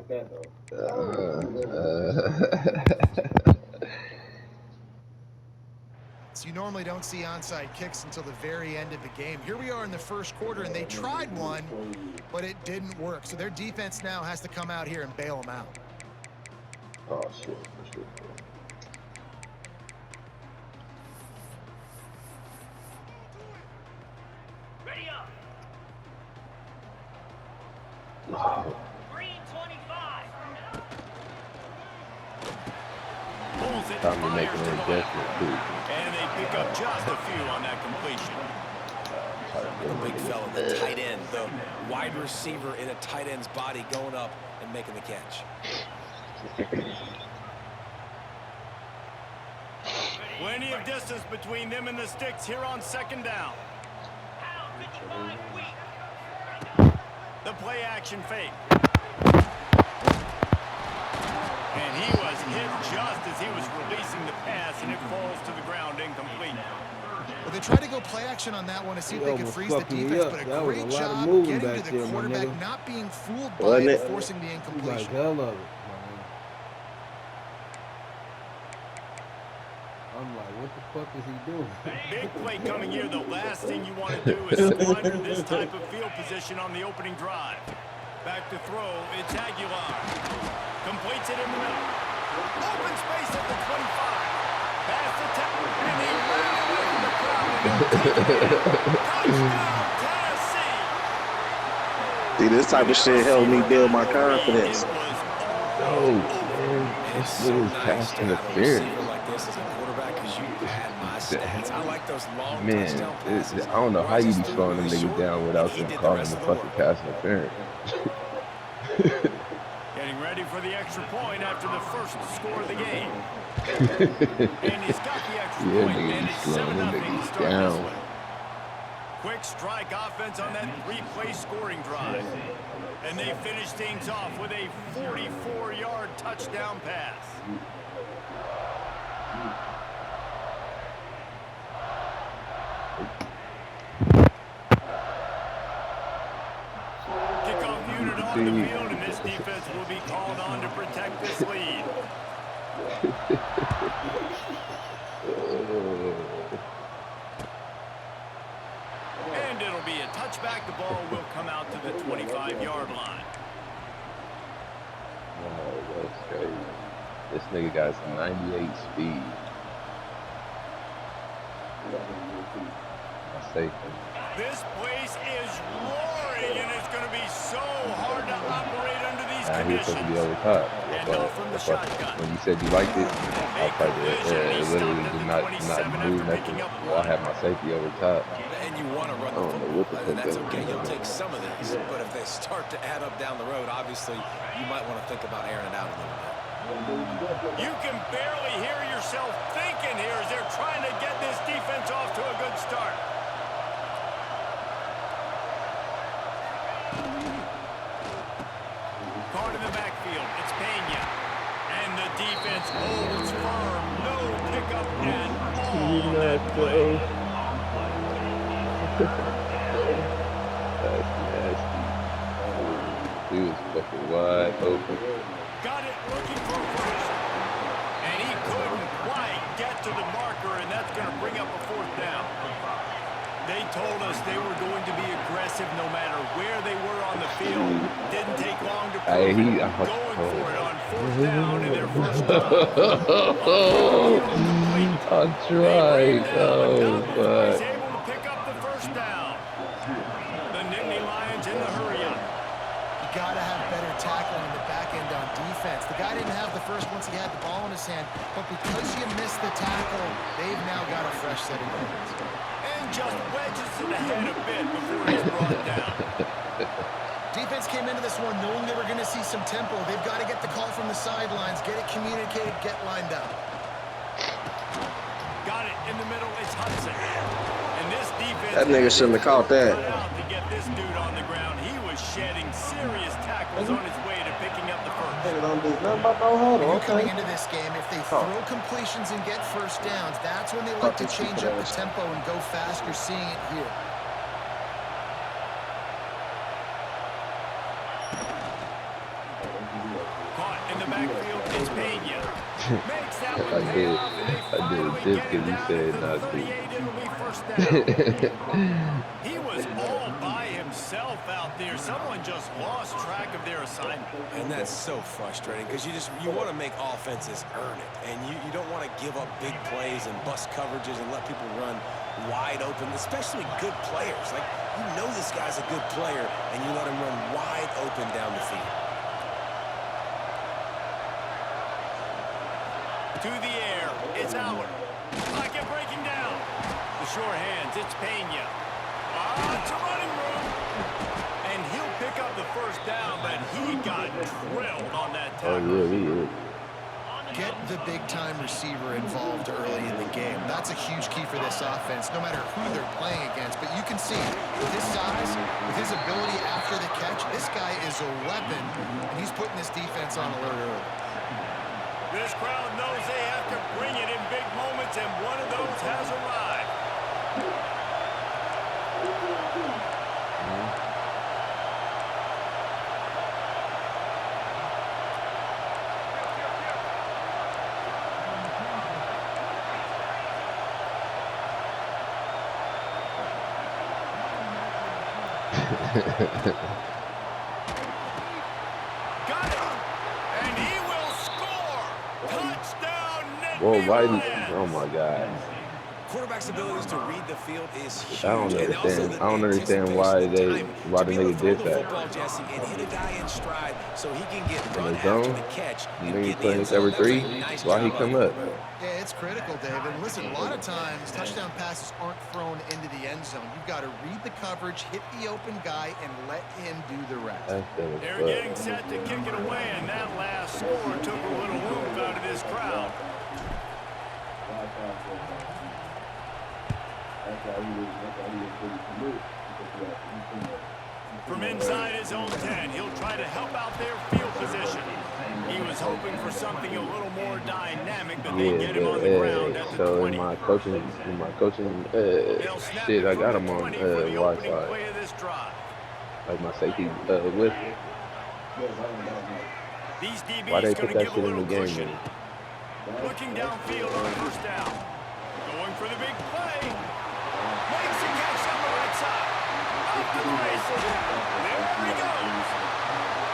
like that though. So you normally don't see onside kicks until the very end of the game. Here we are in the first quarter, and they tried one, but it didn't work. So their defense now has to come out here and bail them out. Oh shit! Ready up. Oh. Green 25. Pulls it, Time to make fires an to the left. adjustment too. And they pick up just a few on that completion. The big fella, the tight end, the wide receiver in a tight end's body going up and making the catch. Plenty of distance between them and the sticks here on second down. Pound 55 weak. The play action fake. And he was hit just as he was releasing the pass, and it falls to the ground incomplete. Well, they tried to go play action on that one to see if they could freeze the defense, but a That was great a lot of job moving getting back to there, the my quarterback, nigga. not being fooled by Wasn't it, it? forcing the Like incompletion. hell of it, man. I'm like, what the fuck is he doing? Big play coming here. The last thing you want to do is squander this type of field position on the opening drive. Back to throw. It's Aguilar. Completes it in the middle. Open space at the 25. Pass the 10. And he ran away from the crowd. And they'll take it in. Touchdown, Tennessee. See, this type of shit helped me build my confidence. It was Oh man, It's this so was nice pass to have a interference. receiver like this as a quarterback because you had my stats. I like those long Man, touchdown passes. I don't know how you be Just slowing them really niggas short, down and without he them did the calling rest the of the fucking work. pass interference. getting ready for the extra point after the first score of the game. And he's got the extra Yeah, point, niggas and be it's slowing 7-0 them to niggas start this down. one. Quick strike offense on that three-play scoring drive. And they finish things off with a 44-yard touchdown pass. Kickoff unit on the field, and this defense will be called on to protect this lead. And it'll be a touchback. The ball will come out to the 25-yard line. Oh, that's crazy. This nigga got some 98 speed. I say, This place is roaring, and it's going to be so hard to operate under these he was supposed to be conditions. over top. And off from the shotgun. When you said you liked it, I was like, it literally did not move nothing. Well, I have my safety over top. And you want to run I the don't know football, what the and fuck that's that okay. was. You'll take some of these, but if they start to add up down the road, obviously, you might want to think about airing it out a little bit. You can barely hear yourself thinking here as they're trying to get this defense off to a good start. Caught in the backfield. It's Pena. And the defense holds firm. No pickup at all on that play. That's nasty. He was fucking wide open. Got it looking for first. And he couldn't quite get to the marker, and that's going to bring up a fourth down. They told us they were going to be aggressive no matter where they were on the field. Didn't take long to prove it. Going for it on fourth down in their first I tried. Oh, He's but able to pick up the first down. The Nittany Lions in the hurry up. You got to have better tackling in the back end on defense. The guy didn't have the first once he had the ball in his hand, but because you missed the tackle, they've now got a fresh set of hands. And just wedges it ahead a bit before he's brought down. Defense came into this one knowing they were going to see some tempo. They've got to get the call from the sidelines, get it communicated, get lined up. Got it in the middle. It's Hudson. And this defense... That nigga shouldn't have caught that. ...to get this dude on the ground. He was shedding serious tackles on his way to picking up the first. When you're coming into this game, if they throw completions and get first downs, that's when they like to change up the tempo and go fast. You're seeing it here. the backfield. It's Pena. Makes that one I pay did. off, and they I did finally this get it because you down said to the not 38. It'll be first down. to. He was all by himself out there. Someone just lost track of their assignment. And that's so frustrating because you want to make offenses earn it. And you don't want to give up big plays and bust coverages and let people run wide open, especially good players. Like, you know this guy's a good player, and you let him run wide open down the field. To the air, it's Aller. Pocket breaking down. The short hands, it's Pena. It's a running room. And he'll pick up the first down, but he got drilled on that Oh, tackle. yeah, he is. Get the big-time receiver involved early in the game. That's a huge key for this offense, no matter who they're playing against. But you can see, with his size, with his ability after the catch, this guy is a weapon, and he's putting this defense on alert early. This crowd knows they have to bring it in big moments, and one of those has arrived. Got it! And he will score! Touchdown, Nick Well, why? Lions. Oh my God. Quarterback's abilities to read the field is huge. I don't And also understand. the I don't understand why anticipation, why the the time to nigga be able did to throw the that. football, Jesse, and hit a guy in stride so he can get In run the after zone, the catch and nigga get in the playing end zone. cover That was three. a nice Why he job come out up? there. Yeah, it's critical, David. And listen, a lot of times touchdown passes aren't thrown into the end zone. You've got to read the coverage, hit the open guy, and let him do the rest. That's the They're getting set to kick it away, and that last score took a little oomph out of this crowd. From inside his own 10, he'll try to help out their field position. He was hoping for something a little more dynamic, but they Yeah, get him on the ground but at the so 20. in my coaching They'll snap shit, it I from got the him on 20 for the wide opening side, play of this drive. like my safety with. These Why they DBs put going to that give a shit in little the game? cushion. Man? Looking downfield on first down. Going for the big play. Makes a catch on the right side. Up to the races. There he goes.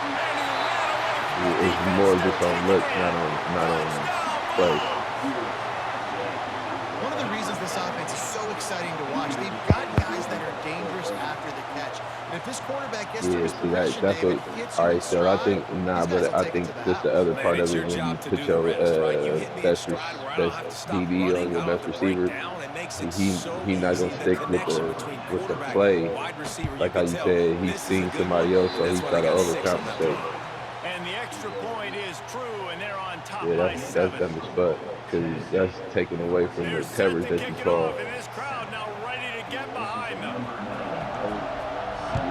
And he ran away from the It's defense. more They'll just on take looks, it in. not on Touchdown, play. Bulldogs. One of the reasons this offense is so exciting to watch, they've got guys that are dangerous after the catch. And if this quarterback gets to Yeah, his see progression, that's David, what. hits All you in right, so I stride, think these guys but will I take think it to the just the house. other Man, part of it's it your when you job to put do your the rest, right? You hit me in best stride where I don't have to stop DB running, on your I don't best have to break receiver, down. It makes it he so he not easy. gonna The stick connection between with the quarterback play, and wide receiver, you like how can you tell said he's this is a seen good somebody one. else, so That's he why try they to got 6 on that overcompensate. play. And the extra point is true, and they're on top Yeah, by that's 7. dumb as fuck because that's taken away from They're the set coverage to that you kick it saw. off, and this crowd now ready to get behind them.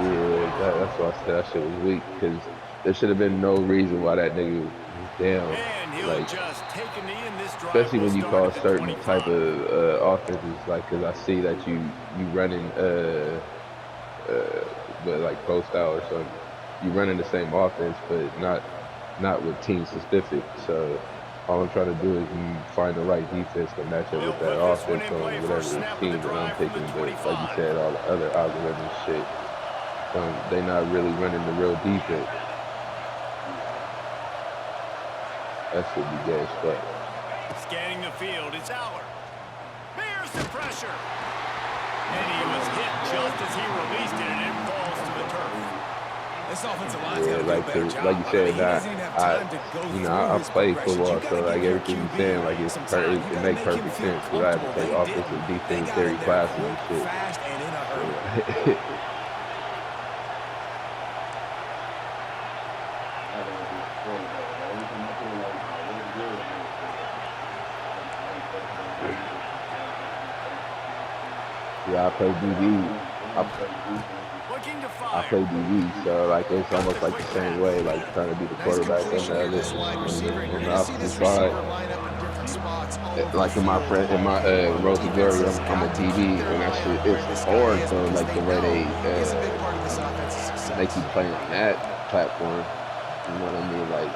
Yeah, that's why I said that shit was weak because there should have been no reason why that nigga was down. And he'll Like, just take a knee, and this drive especially will when you start call at the certain 25. type of offenses, like, because I see that you running but like pro style or something, you running the same offense, but not with team specific. So all I'm trying to do is find the right defense to match up They'll with that put this one offense in on play whatever first snap of team the that I'm drive from picking. the But like you 25. said, all the other algorithm shit, they not really running the real defense. That should be gay as fuck. Scanning the field, it's Aller. Bears the pressure. And he was hit just as he released it, and it falls to the turf. This offensive line's Yeah, got to do a like, better 'cause job. like you I said, mean, he doesn't even have time to go through I his play progressions. football, You got so to like give your everything you're QB saying, like some time. You it got to make make him perfect feel sense because I have to comfortable. take They offensive didn't. defense They got theory in there classes and quick, shit. fast, and in a hurry. Yeah, I play DB. Looking to I fire. play DB, so like it's almost like the same way, like trying to be the Nice quarterback on completion the here, other this wide receiver. And you're on the going to see opposite this receiver side. line up in different spots all over Like the in my field friend, in all my game long. Rosa Gary, Defenses I'm a got to keep DB, their and that eye shit on where it's this guy hard. is So because like they the way know he's a big part of this offense's they success. keep playing on that platform, you know what I mean? Like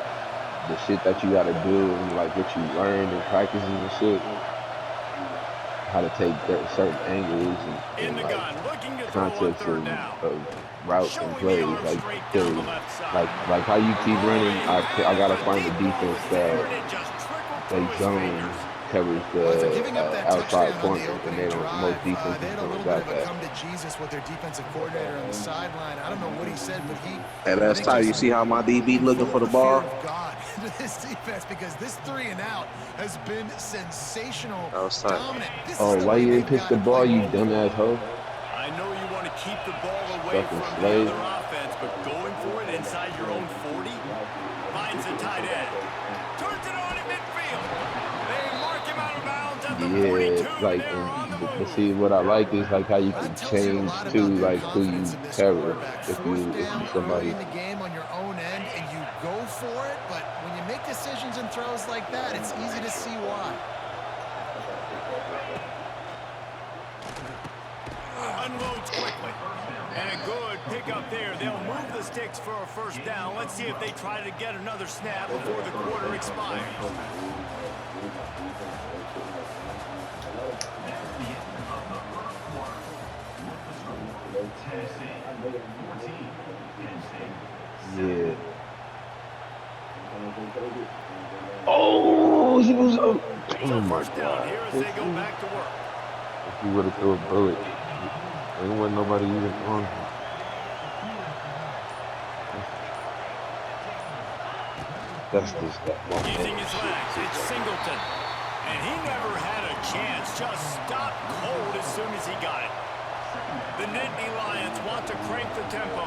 the shit that you gotta do and like what you learn in practices and shit, how to take certain angles In and the like gun, looking to throw on concepts third down. of routes and Showing the plays. arm Like, straight down the cause left side. like how you keep Oh, running, he I has gotta a find a deep ball defense is there, that and it just trickled they through his zone fingers. covers Well, after the giving up that outside touchdown on the corner, and opening they don't. drive, Most they defenses had a don't little bit got of a that. come to Jesus with their defensive coordinator on the sideline. I don't know what he said, but And I that's think how you just see how my DB looking for invoked the the fear ball. of God into this defense because this 3 and out has been sensational, That was tight. dominant. This is Oh, the why way you didn't they've pick got the to play ball, you ball. dumbass hoe? I know you want to keep the ball away Fucking from the slave. other offense, but going for it inside your own 40 finds the tight end. Turns it on in midfield. They mark him out of bounds at the 42, Yeah, and like, they're on the but move. see, what I like is like how you can That tells you a change lot to about their like who confidence you in this cover quarterback. if Fourth you down early somebody. in the game on your own end, and you go for it. But when you make decisions and throws like that, it's easy to see why. Unloads quickly. And a good pickup there. They'll move the sticks for a first down. Let's see if they try to get another snap before the quarter expires. Yeah. Oh, he was. Oh So my first down God. here as they go back to work. If he would have threw a bullet, there wasn't nobody even on him. That's just that one. Using his legs, it's Singleton. And he never had a chance. Just stopped cold as soon as he got it. The Nittany Lions want to crank the tempo.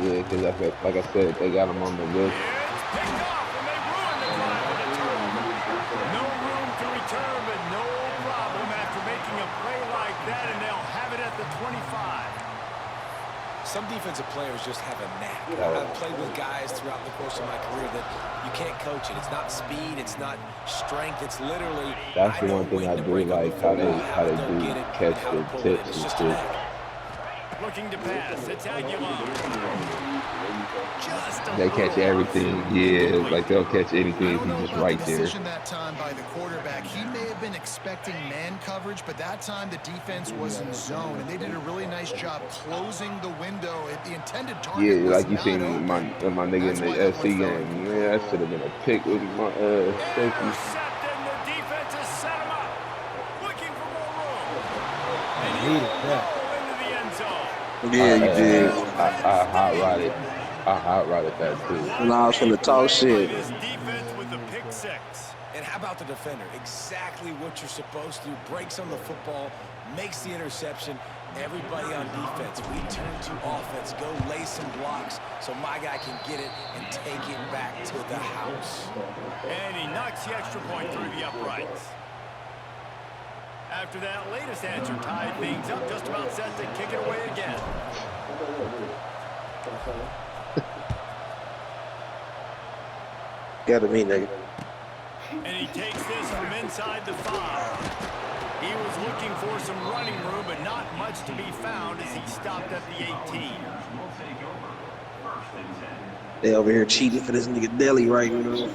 Yeah, because like I said, they got him on the list. It's picked off, and they ruined the drive with a turnover. No room to return, but no problem after making a play like that, and they'll have it at the 25. Some defensive players just have a knack. I've played with guys throughout the course of my career that you can't coach it. It's not speed, it's not strength, it's literally. That's the one thing I do like, how they do catch the tips and shit. Looking to pass, it's Aguilar. Just a They catch little everything. off. Yeah, like they'll catch anything I if don't know he's just about right the there. decision that time by the quarterback. He may have been expecting man coverage, but that time the defense was in zone, and they did a really nice job closing the window. The intended target Yeah, was like you not seen open. my nigga in That's why the that SC one fell game. incomplete. Man, that should have been a pick with my safety. Intercepted, and the defense has set him up. Looking for more room. And he Needed will that. roll into the end zone. Yeah, you did. I hot rodded that too. And I was finna talk shit. This defense with the pick six. And how about the defender? Exactly what you're supposed to do. Breaks on the football, makes the interception. Everybody on defense, we turn to offense. Go lay some blocks so my guy can get it and take it back to the house. And he knocks the extra point through the uprights. After that latest answer tied things up, just about set to kick it away again. Got to me, nigga. And he takes this from inside the 5. He was looking for some running room, but not much to be found as he stopped at the 18. They over here cheating for this nigga Deli right now.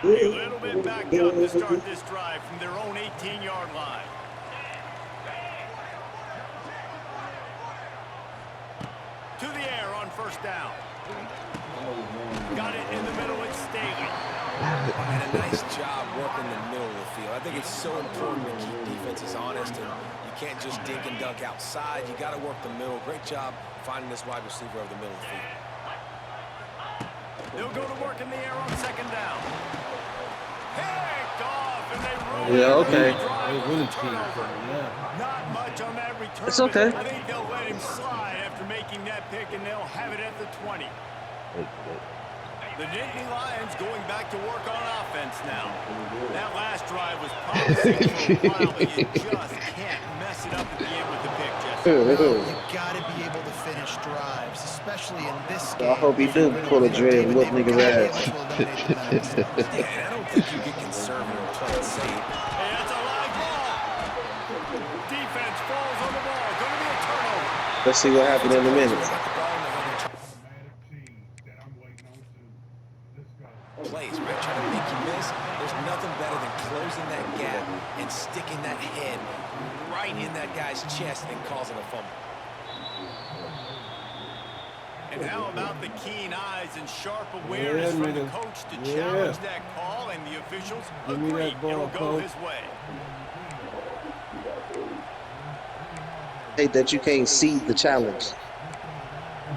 A little bit back up to start this drive from their own 18-yard line. To the air on first down. Got it in the middle, it's Staley. And a nice job working the middle of the field. I think it's so important to keep defenses honest, and you can't just dink and dunk outside. You got to work the middle. Great job finding this wide receiver over the middle of the field. They'll go to work in the air on second down. Picked off, and they roll. Yeah, okay. They really cheated for me, yeah. Not much on that return. It's okay. I think they'll let him slide after making that pick, and they'll have it at the 20. The Nittany Lions going back to work on offense now. That last drive was promising for a while, but you just can't mess it up at the end with the pick, Jesse. No, you got to be able to finish drives, especially in this game. I hope he do pull a dread and whoop niggas' ass. Yeah, and I don't think you get conservative and play it safe. Hey, that's a live ball. Defense falls on Let's see what happened in a minute. Plays, right? Trying to make you miss. There's nothing better than closing that gap and sticking that head right in that guy's chest and causing a fumble. And how about the keen eyes and sharp awareness from the coach to challenge that call, and the officials agree it'll go his way. Hate that you can't see the challenge.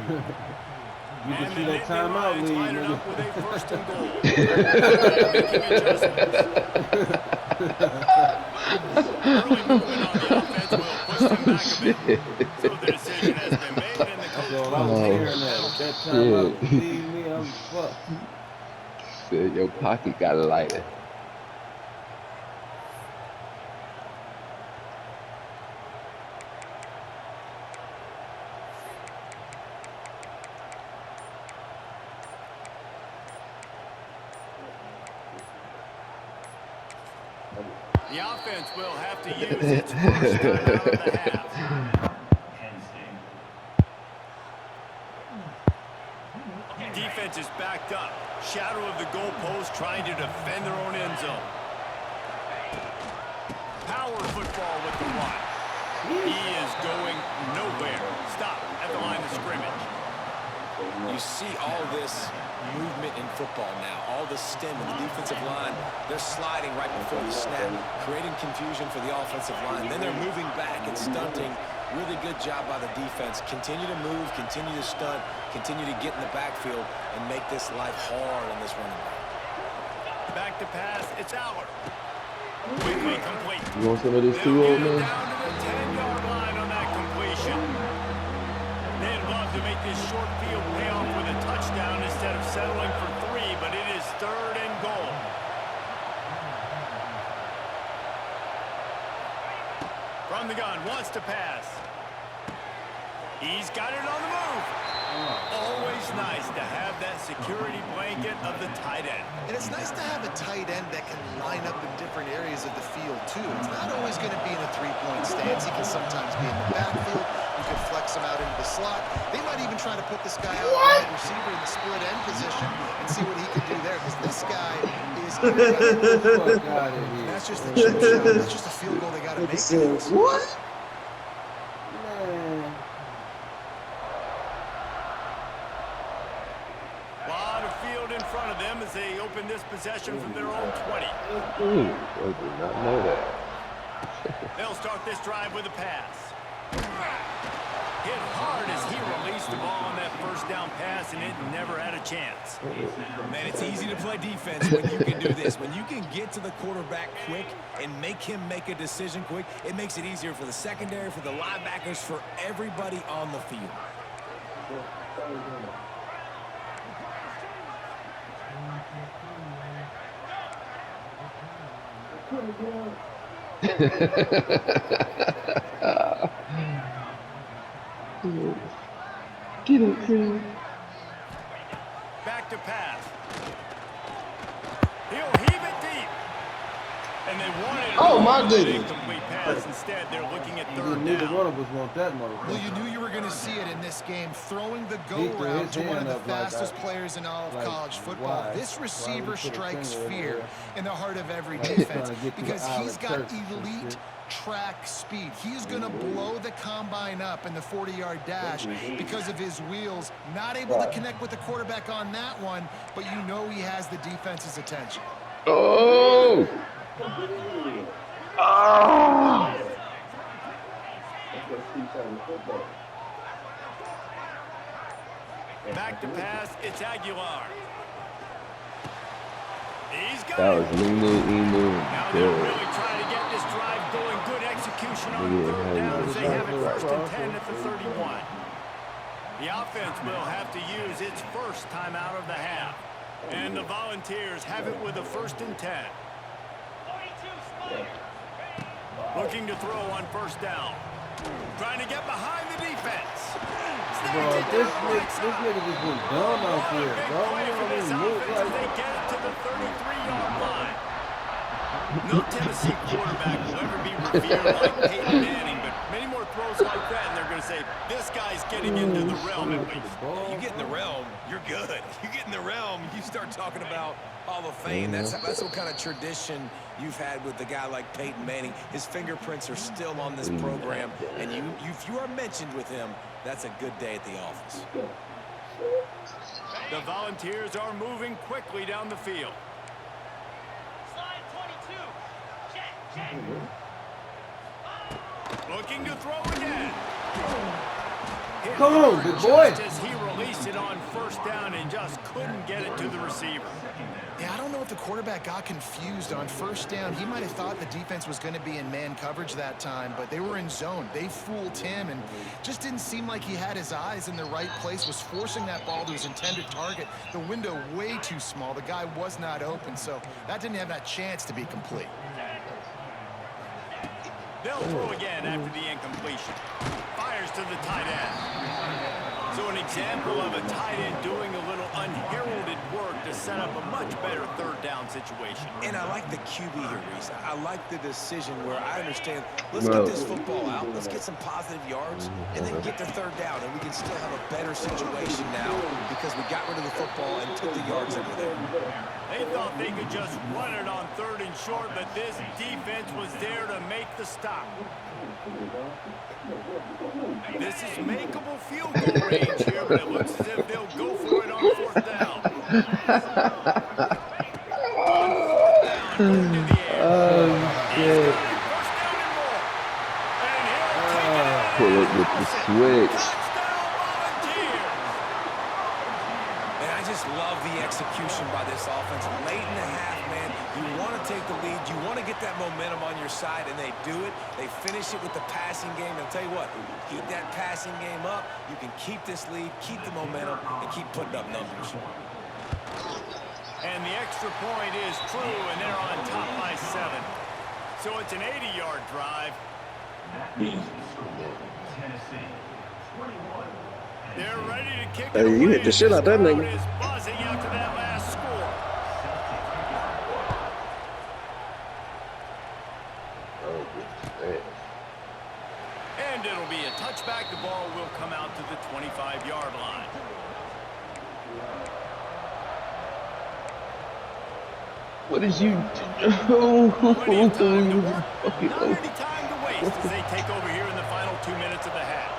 You can see that timeout lead, nigga. Up with a first and goal. Making adjustments. Early movement on the offense will push them back a bit. So the decision has been made, and the coach I was hearing that. That timeout lead me, I'm fucked. Said your pocket got lighter. The offense will have to use its first time out of the half. Defense is backed up. Shadow of the goalpost, trying to defend their own end zone. Power football with the one. He is going nowhere. Stop at the line of scrimmage. You see all this movement in football now. All the stem in the defensive line. They're sliding right before the snap, creating confusion for the offensive line. Then they're moving back and stunting. Really good job by the defense. Continue to move, continue to stunt, continue to get in the backfield, and make this life hard on this running back. Back to pass. It's Aller. Quickly complete. You want some of this too, old man? Down to the 10-yard line on that completion. They'd love to make this short field pay off with a touchdown instead of settling for 3, but it is 3rd and goal. From the gun, wants to pass. He's got it on the move. Always nice to have that security blanket of the tight end. And it's nice to have a tight end that can line up in different areas of the field, too. It's not always going to be in a three-point stance. He can sometimes be in the backfield. You can flex him out into the slot. They might even try to put this guy out wide receiver in the split end position and see what he can do there, because this guy is that's just a chip shot. That's just a field goal they got to make. What? Lot of field in front of them as they open this possession from their own 20. I did not know that. They'll start this drive with a pass. Hit hard as he released the ball on that first down pass, and it never had a chance. Man, it's easy to play defense when you can do this. When you can get to the quarterback quick and make him make a decision quick, it makes it easier for the secondary, for the linebackers, for everybody on the field. Get it, Cream. Back to pass. He'll heave it deep. And they wanted Oh, my an goodness. incomplete pass. Instead, they're looking at 3rd Neither down. one of us want that motherfucker. Well, you knew you were going to see it in this game, throwing the go He threw route his to one of hand the up like fastest that. players in all of Like, college football. why? This receiver Why he put a strikes finger in fear there? in the heart of every Like he's defense trying to get to the because he's Island got Church and elite shit. track speed. He's going to blow the combine up in the 40-yard dash because of his wheels. Not able to connect with the quarterback on that one, but you know he has the defense's attention. Oh! Ah! Back to pass. It's Aguilar. He's got That it. was Enu. Now they're really trying to get this drive going. Good execution on 3rd down as they have it 1st and 10 at the 31. The offense will have to use its first time out of the half. And the Volunteers have it with a 1st and 10. 42 spike. Looking to throw on 1st down. Trying to get behind the defense. Bro, this nigga just went dumb out there, bro. Play for this He moved offense as they like get it to the 33-yard line. No Tennessee quarterback will ever be revered like Peyton Manning, but many more throws like that, and they're going to say this guy's getting into the realm at least. You get in the realm, you're good. You get in the realm, you start talking about Hall of Fame. That's what kind of tradition you've had with a guy like Peyton Manning. His fingerprints are still on this program, and if you are mentioned with him, that's a good day at the office. The Volunteers are moving quickly down the field. Slide 22. Check. Looking to throw again. Come on, good boy. Just as he released it on first down and just couldn't get it to the receiver. Yeah, I don't know if the quarterback got confused on first down. He might have thought the defense was going to be in man coverage that time, but they were in zone. They fooled him and just didn't seem like he had his eyes in the right place, was forcing that ball to his intended target. The window way too small. The guy was not open, so that didn't have that chance to be complete. They'll throw again after the incompletion. Fires to the tight end. So an example of a tight end doing a little unheralded work to set up a much better third down situation. And I like the QB here, Reese. I like the decision where I understand, let's get this football out, let's get some positive yards, and then get the third down, and we can still have a better situation now because we got rid of the football and took the yards over there. They thought they could just run it on third and short, but this defense was there to make the stop. This is makeable field goal range here, but it looks as if they'll go for it on fourth down. On fourth down, into the air. Oh, shit. First down and more. And he'll take it out. Pull it with the switch. Touchdown, Volunteers. And I just love the execution by this offense. Late in the half, man, you want to take the lead. You want to get that momentum on your side, and they do it. They finish it with the passing game. And I'll tell you what, keep that passing game up. You can keep this lead, keep the momentum, and keep putting up numbers. And the extra point is true, and they're on top by 7. So it's an 80-yard drive. They're ready to kick it away. You hit the shit out that nigga. Is buzzing after that last score. And it'll be a touchback. The ball will come out to the 25-yard line. What did you Plenty of time to do? work. Not any time to waste as they take over here in the final 2 minutes of the half.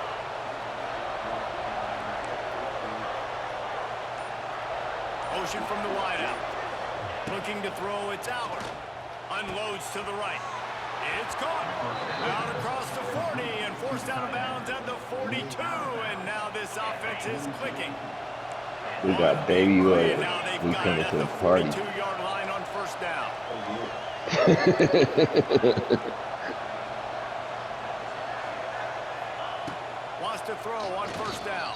Motion from the wideout. Looking to throw, it's Allard. Unloads to the right. It's caught. Out across the 40 and forced out of bounds at the 42. And now this offense is clicking. We got baby oil. And now they've We got coming it at to the the party. 42-yard line on first down. Wants to throw on first down.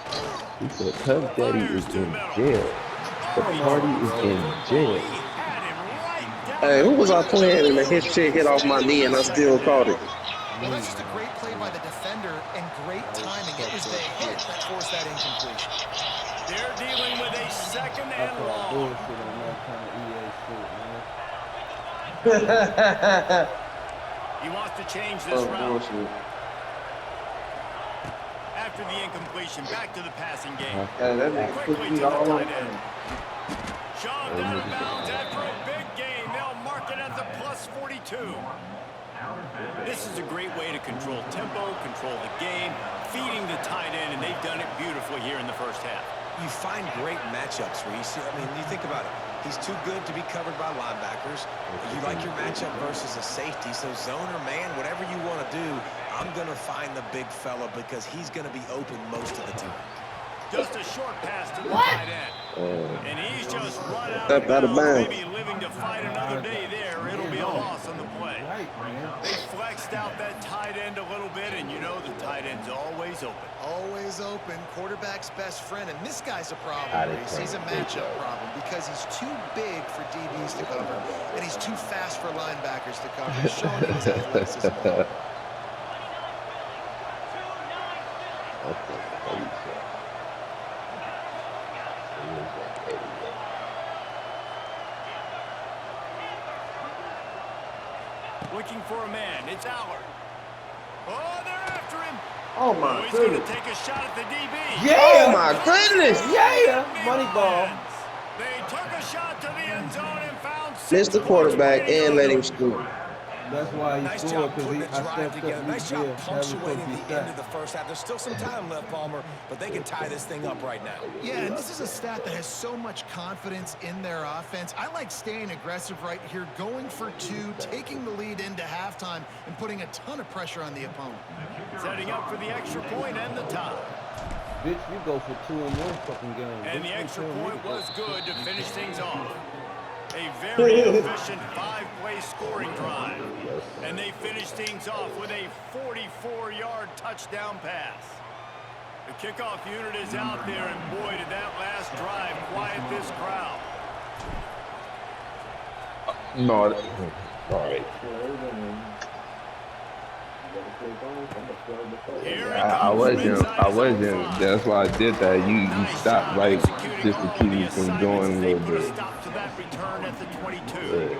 He said, Cub Daddy is in jail. The party is in jail. He had him right down. Hey, who was I playing and his shit hit off my knee and I still caught it? Well, that's just a great play by the defender and great timing. It was the hit that forced that incompletion. They're dealing with a second and long. Bullshit on that kind of EA shit, man. He wants to change this route. After the incompletion, back to the passing game. Quickly to the tight end. Shoved out of bounds after a big gain. They'll mark it at the plus 42. This is a great way to control tempo, control the game, feeding the tight end, and they've done it beautifully here in the first half. You find great matchups, Reese. I mean, you think about it. He's too good to be covered by linebackers. You like your matchup versus a safety. So zone or man, whatever you want to do, I'm going to find the big fella because he's going to be open most of the time. Just a short pass to the tight end. And he's just run out Step out of of bounds, bounds. maybe living to fight another day there. It'll be a loss on the play. They flexed out that tight end a little bit, and you know the tight end's always open. Always open, quarterback's best friend, and this guy's a Out problem, of Reese. He's a matchup problem because he's too big for DBs to cover, and he's too fast for linebackers to cover. He's showing his athleticism. Looking for a man. It's Allard. Oh, they're after him. Oh my He's going to goodness. take a shot at the DB. Yeah! Oh my goodness. Yeah! Money ball. They took a shot to the end zone and found 6 Missed the points quarterback waiting and on let them. him score. That's why he Nice scored, job because putting I a drive stepped together. up. Nice job That was supposed punctuating to be the end of sacked. the first half. There's still some time left, Palmer, but they can tie this thing up right now. Yeah, and this is a stat that has so much confidence in their offense. I like staying aggressive right here, going for 2, taking the lead into halftime, and putting a ton of pressure on the opponent. Setting up for the extra point and the tie. Bitch, you go for 2 in one fucking game. And Bitch, the you extra tell me point to go was for good to 2. finish things off. A very efficient 5-play scoring drive. And they finished things off with a 44-yard touchdown pass. The kickoff unit is out there, and boy, did that last drive quiet this crowd. No, all right. I wasn't. That's why I did that. You stopped right just to keep me from going a little bit. Stop to that return at the 22.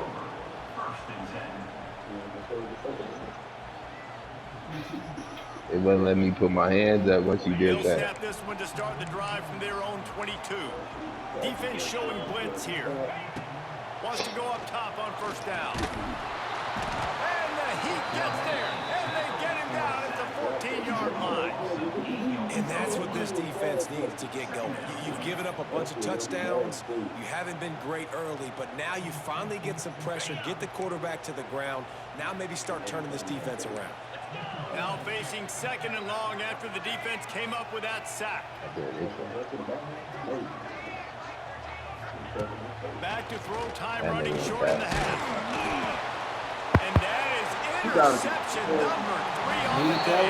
But it wouldn't let me put my hands up once you did They'll that. snap this one to start the drive from their own 22. Defense showing blitz here. Wants to go up top on first down. And the heat gets there. And they get him down at the 14-yard line. And that's what this defense needs to get going. You've given up a bunch of touchdowns. You haven't been great early, but now you finally get some pressure, get the quarterback to the ground. Now maybe start turning this defense around. Now facing 2nd and long after the defense came up with that sack. Back to throw, time running short in the half. And that is interception number 3 on the day.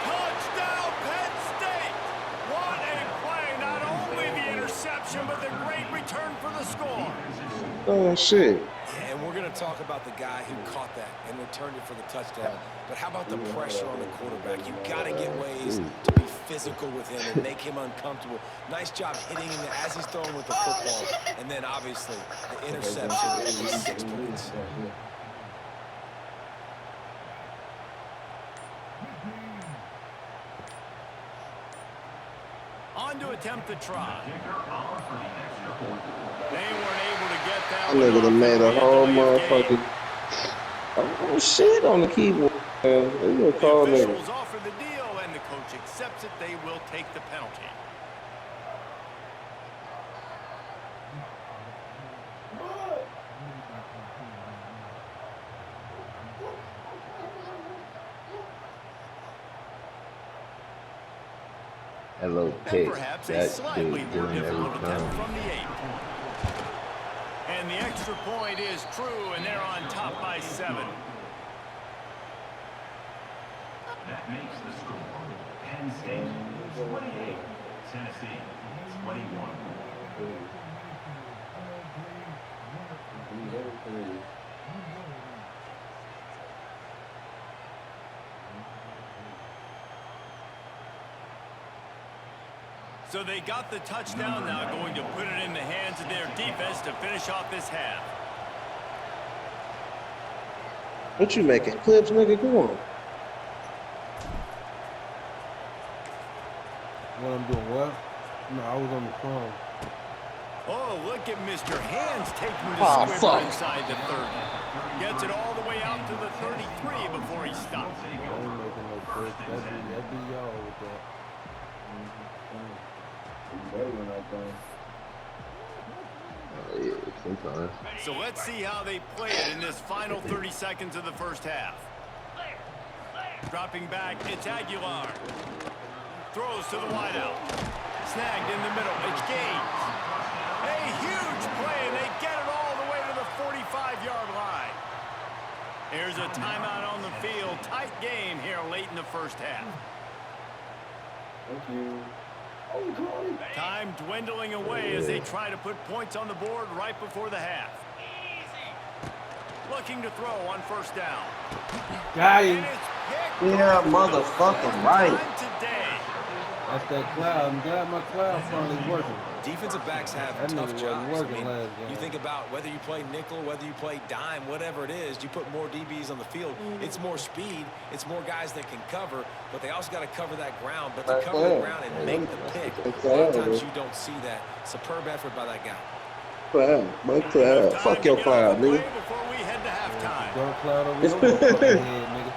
Touchdown, Penn State! What a play! Not only the interception, but the great return for the score. Oh shit. Yeah, and we're going to talk about the guy who caught that and returned it for the touchdown. But how about the pressure on the quarterback? You've got to get ways to be physical with him and make him uncomfortable. Nice job hitting him as he's throwing with the football. And then, obviously, the interception and the 6 points. On to attempt the try. They weren't able to get that I nigga done made a whole motherfucking oh shit on the keyboard. They gonna call The nigga. officials offer the deal, and the coach accepts it. They will take the penalty. That little And pitch, perhaps a that slightly dude more doing every difficult attempt time. from the 8. And the extra point is true, and they're on top by 7. That makes the score Penn State 28, Tennessee 21. So they got the touchdown, now going to put it in the hands of their defense to finish off this half. What you making? Clips, nigga? Come on. What I'm doing, what? No, I was on the phone. Oh, look at Mr. Hands taking the Oh, squibber fuck. inside the 30. Gets it all the way out to the 33 before he stops. I ain't making no clips. That'd be y'all with that. Yeah, sometimes. So let's see how they play it in this final 30 seconds of the first half. Dropping back, it's Aguilar. Throws to the wideout. Snagged in the middle, it's Gaines. A huge play, and they get it all the way to the 45-yard line. Here's a timeout on the field. Tight game here late in the first half. Thank you. Time dwindling away as they try to put points on the board right before the half. Looking to throw on first down. Got him. And it's picked Yeah, off for the motherfucking first right. time today. That's that cloud. I'm glad my cloud finally working. Defensive backs have That tough nigga jobs. wasn't I mean, working last game. you think about whether you play nickel, whether you play dime, whatever it is, you put more DBs on the field. It's more speed. It's more guys that can cover, but they also got to cover that ground. But to cover the ground and make the pick, a lot of times you don't see that. Superb effort by that guy. Fuck your cloud, nigga. Before we head to halftime. Dark cloud over your motherfucking head, nigga.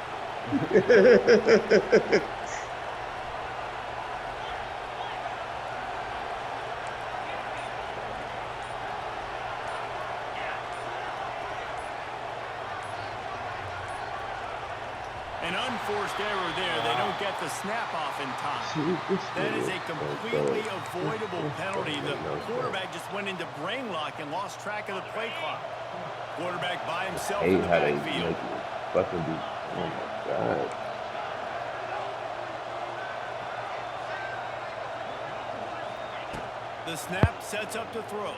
An unforced error there. They don't get the snap off in time. That is a completely avoidable penalty. The quarterback just went into brain lock and lost track of the play clock. Quarterback by himself in the backfield. Fucking be. Oh my god. The snap sets up to throw.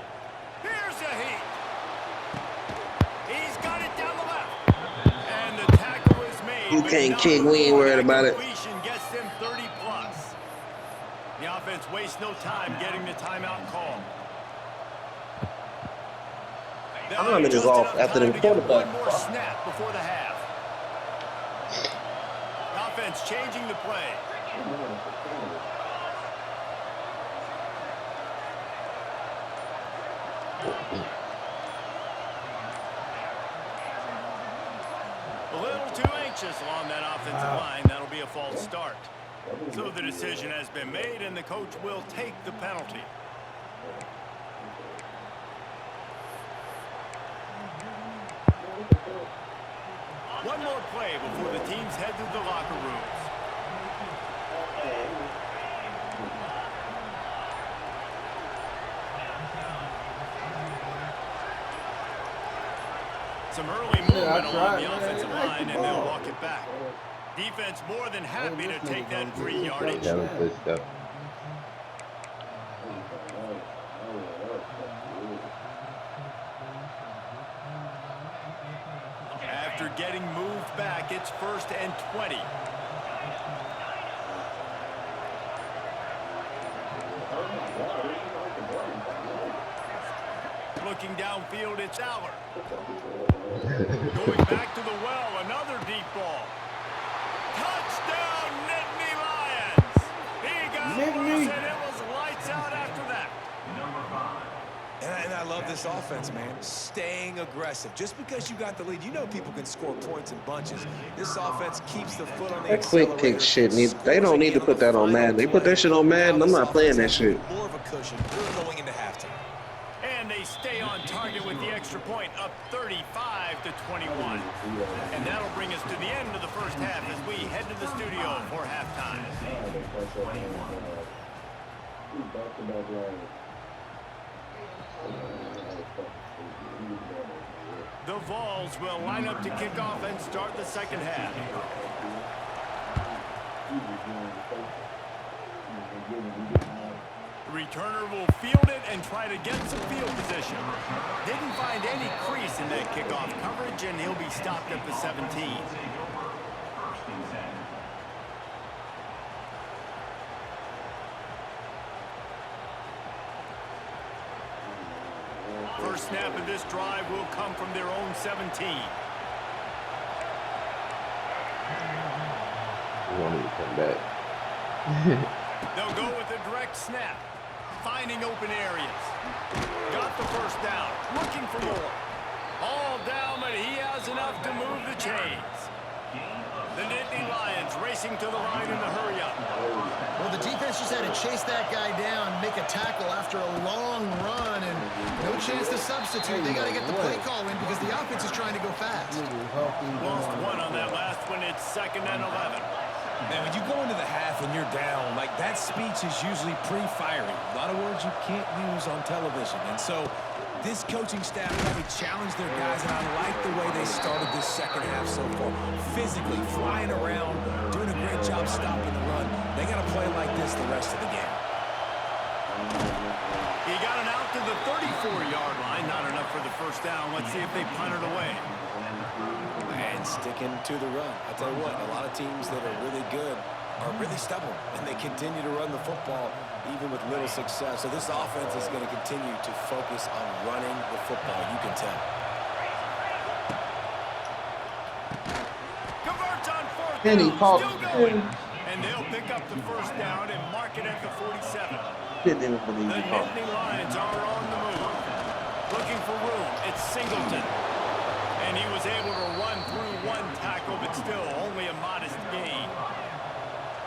Here's a heat. He's got it down the left. And the tackle is made. You can't kick. We ain't worried about it. Gets them 30 plus. The offense wastes no time getting the timeout call. Time is off after the quarterback. One more snap before the half. Offense changing the play. A little too anxious along that offensive line. That'll be a false start. So the decision has been made, and the coach will take the penalty. One more play before the teams head to the locker rooms. Some early movement along the offensive line, and they'll walk it back. Defense more than happy to take that free yardage. That was good stuff. After getting moved back, it's 1st and 20. Looking downfield, it's Aller. Going back to the well, another deep ball. Touchdown, Nittany Lions! He got loose, and it was lights out after that. And I love this offense, man. Staying aggressive. Just because you got the lead, you know people can score points in bunches. This offense keeps the foot on the accelerator. That quick pick shit, they don't need to put that on Madden. They put that shit on Madden, I'm not playing that shit. More of a cushion. We're going into halftime. And they stay on target with the extra point, up 35-21. And that'll bring us to the end of the first half as we head to the studio for halftime. The Vols will line up to kick off and start the second half. The returner will field it and try to get some field position. Didn't find any crease in that kickoff coverage, and he'll be stopped at the 17. First snap of this drive will come from their own 17. We want him to come back. They'll go with a direct snap, finding open areas. Got the first down, looking for more. All down, but he has enough to move the chains. The Nittany Lions racing to the line in the hurry-up. Well, the defense just had to chase that guy down, make a tackle after a long run, and no chance to substitute. They got to get the play call in because the offense is trying to go fast. Lost one on that last one. It's 2nd and 11. Man, when you go into the half and you're down, like that speech is usually pretty fiery. A lot of words you can't use on television. And so this coaching staff probably challenged their guys, and I like the way they started this second half so far. Physically, flying around, doing a great job stopping the run. They got to play like this the rest of the game. He got it out to the 34-yard line. Not enough for the first down. Let's see if they punt it away. And sticking to the run. I tell you what, a lot of teams that are really good are really stubborn, and they continue to run the football even with little success. So this offense is going to continue to focus on running the football, you can tell. Converts on fourth And he down, caught still going. And they'll pick up the first down and mark it at the 47. didn't even believe The he caught. Nittany Lions are on the move. Looking for room, it's Singleton. And he was able to run through one tackle, but still only a modest gain.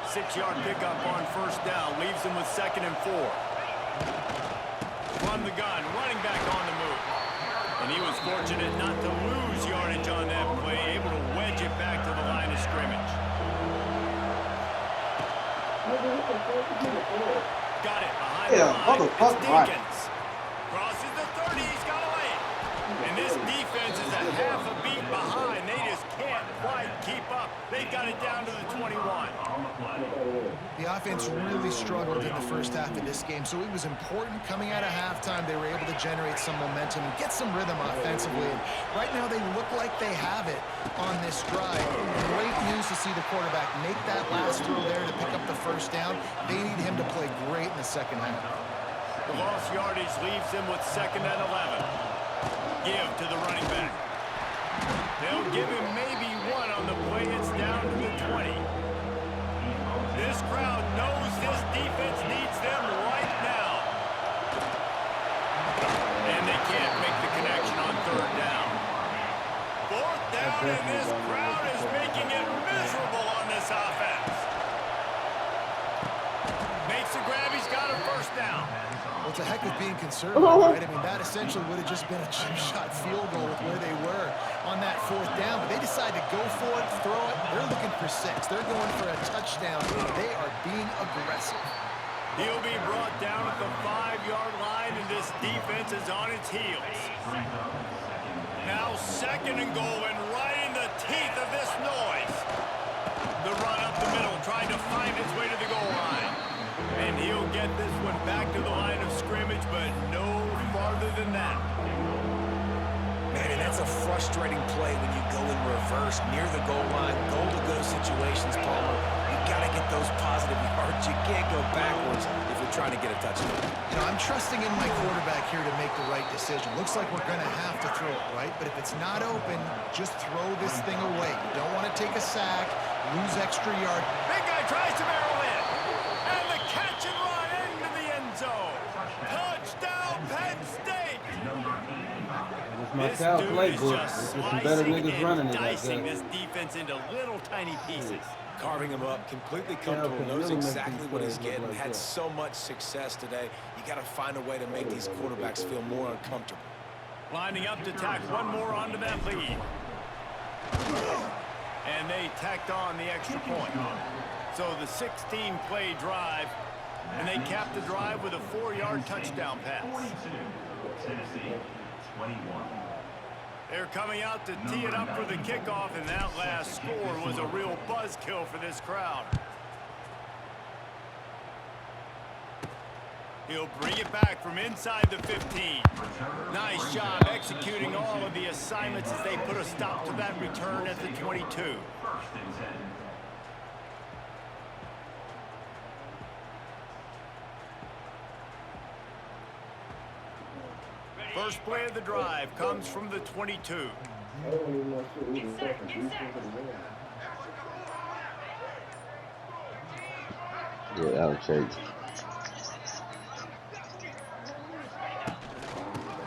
6-yard pickup on first down, leaves him with 2nd and 4. From the gun, running back on the move. And he was fortunate not to lose yardage on that play, able to wedge it back to the line of scrimmage. Got it behind the line. It's Deacons. Crosses the 30, he's got to lay it. And this defense is a half a beat behind. They just can't quite keep up. They got it down to the 21. The offense really struggled in the first half of this game, so it was important coming out of halftime. They were able to generate some momentum and get some rhythm offensively. And right now they look like they have it on this drive. Great news to see the quarterback make that last throw there to pick up the first down. They need him to play great in the second half. The lost yardage leaves them with 2nd and 11. Give to the running back. They'll give him maybe one on the play. It's down to the 20. This crowd knows this defense needs them right now. And they can't make the connection on 3rd down. 4th down, and this crowd is making it miserable on this offense. Makes the grab, he's got a first down. Well, it's a heck of being conservative, right? I mean, that essentially would have just been a chip shot field goal with where they were on that 4th down. But they decided to go for it, throw it. They're looking for 6. They're going for a touchdown. They are being aggressive. He'll be brought down at the 5-yard line, and this defense is on its heels. Now 2nd and goal, and right in the teeth of this noise. The run up the middle, trying to find its way to the goal line. And he'll get this one back to the line of scrimmage, but no farther than that. Man, and that's a frustrating play when you go in reverse near the goal line. Goal-to-go situations, Palmer. You got to get those positive yards. You can't go backwards if you're trying to get a touchdown. You know, I'm trusting in my quarterback here to make the right decision. Looks like we're going to have to throw it, right? But if it's not open, just throw this thing away. You don't want to take a sack, lose extra yard. Big guy tries to barrel in. And the catch and run into the end zone. Touchdown, Penn State. It's my style playbook. There's some better niggas running it like dicing that. this defense into little tiny pieces. Carving him up, completely comfortable, knows exactly what he's getting, had so much success today. You got to find a way to make these quarterbacks feel more uncomfortable. Lining up to tack one more onto that lead. And they tacked on the extra point. So the 16-play drive, and they capped the drive with a 4-yard touchdown pass. 42, Tennessee, 21. They're coming out to tee it up for the kickoff, and that last score was a real buzzkill for this crowd. He'll bring it back from inside the 15. Nice job executing all of the assignments as they put a stop to that return at the 22. 1st and 10. First play of the drive comes from the 22. Yeah, I'll change.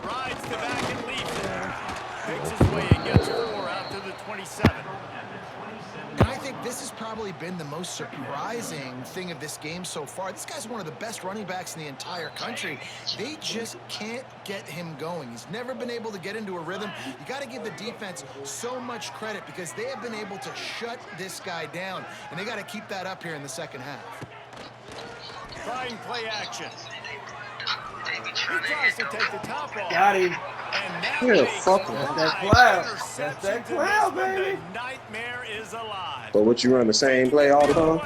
Rides to back and leaves it. Picks his way and gets 4 out to the 27. And I think this has probably been the most surprising thing of this game so far. This guy's one of the best running backs in the entire country. They just can't get him going. He's never been able to get into a rhythm. You got to give the defense so much credit because they have been able to shut this guy down, and they got to keep that up here in the second half. Trying play action. He tries to take the top off. Got him. And now Yeah, they fuck him. That's that cloud. That's interception that to cloud, this one. baby. The nightmare is alive. But what you run the same play all the time?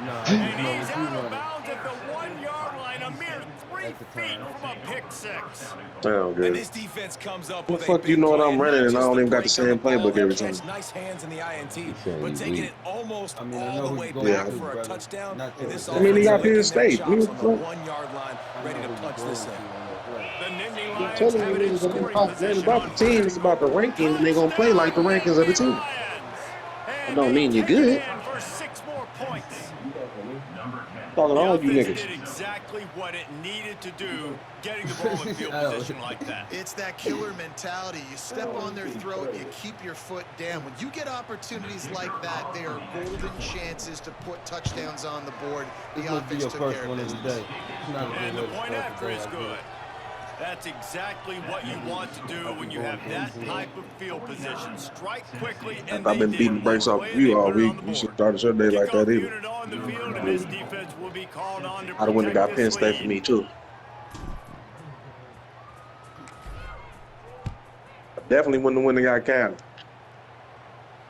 No, And he's out of bounds at the 1-yard line. A mere 3 8 feet from a pick six. Sound And good. this defense comes up What with the a fuck you big know what play, I'm not running and I just don't the even got the break on same ball. playbook They every catch time? nice hands in the INT, saying but he's taking weak. it almost I mean, I all know the who way you're going back to, for a brother. touchdown. Not And to this the I mean, he offense got Penn licking their State. chops on the Nigga, 1 yard line, I ready know to who you're punch going this to in. on the play. The Nittany I'm Lions telling have you it in niggas that scoring ain't position about on the first team. and It's about the goal. ranking, and they gonna play like the Touchdown, rankings of the Nittany team. Lions! That And don't they mean you're take it good. in for 6 more points. Number 10. Talking to The all you offense niggas. did exactly what it needed to do, getting the ball in field position like that. It's that killer mentality. You step on their throat, you keep your foot down. When you get opportunities like that, they are golden chances to put touchdowns on the board. This The must be offense your took first care of one of the business. day. It's not a good And way the to point start after the day. is I get good. it. That's exactly what you want to do when you have that type of field position. Strike quickly, and After I've they been did. beating One breaks off play, of you they all put it week, on the you should board. start your day like that Kickoff either. unit on the field, and this defense will be called on to I'd have went and protect got Penn this State for lead. me too. I definitely wouldn't have went and got Cal.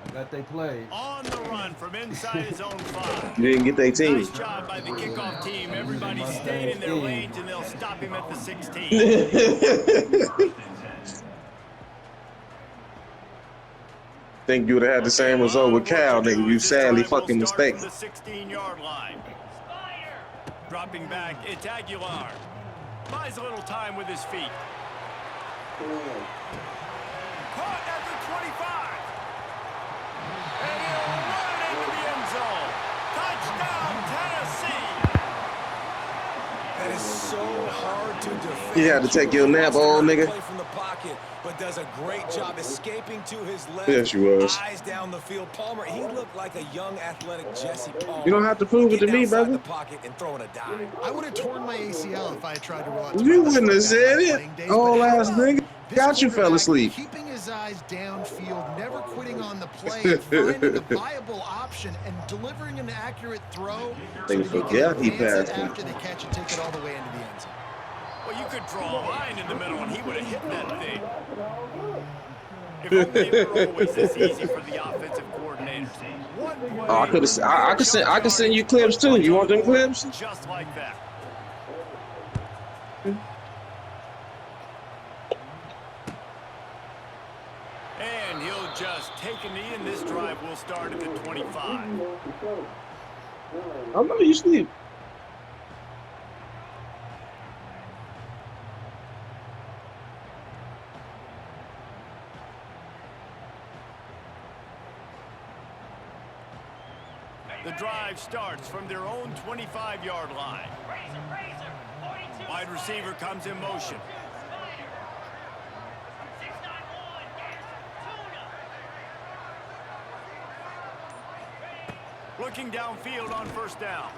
I got they plays. On the run from inside his own 5. You didn't get their Nice team. job by the kickoff team. I'm using Everybody my stayed in same their thing. lanes, and they'll stop him at the 16. Think you would have had the same result with Cal, nigga. You sadly fucking From mistaken. the 16-yard line. Dropping back, it's Aguilar. Buys a little time with his feet. Caught at the 25. And he'll run into the end zone. Touchdown, Tennessee. That is so hard to defend. You had to take your nap, Wants to old run the nigga. play from the pocket, but does a great job escaping to his left. Yes, you was. Eyes down the field. Palmer, he looked like a young, athletic Jesse Palmer. You don't have to prove it to Getting me, outside brother. the pocket and throwing a dime. I would have torn my ACL if I had tried to roll out to You my left wouldn't have like that in said my it. playing days. Old But how ass about nigga. this Got you fell quarterback asleep. keeping his eyes downfield, never quitting on the play, and finding a viable option and delivering an accurate throw so They that he forget can he advance it passed me. after the catch and take it all the way into the end zone. Well, you could draw a line in the middle, and he would have hit that thing. If only it were always this easy for the offensive coordinators. One play, Oh, I could have. I could send you clips too. You want them clips? just like that. And he'll just take a knee, and this drive will start at the 25. I know you sleep. The drive starts from their own 25-yard line. Wide receiver comes in motion. Looking downfield on first down.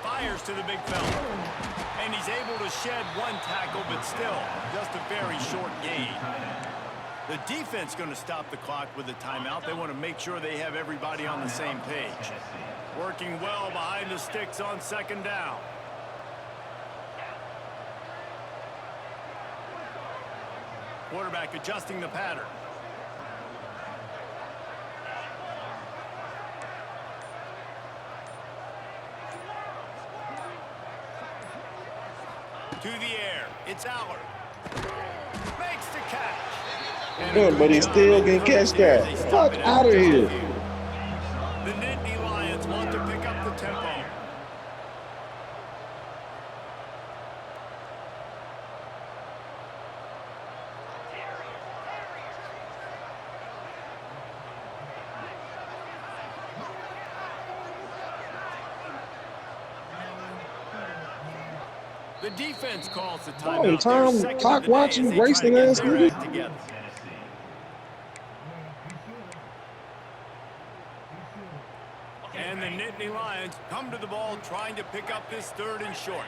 Fires to the big fella. And he's able to shed one tackle, but still, just a very short gain. The defense going to stop the clock with a timeout. They want to make sure they have everybody on the same page. Working well behind the sticks on second down. Quarterback adjusting the pattern. To the air. It's Aller. Makes the catch. And a Yeah, good but he job still in can coverage catch there as that. they stop Fuck it out of just a here. few. The Nittany Lions want to pick up the tempo. The defense calls the timeout. Tom, Their second clock of the day watching, as they try to racing get ass their nigga. act together. And the Nittany Lions come to the ball trying to pick up this third and short.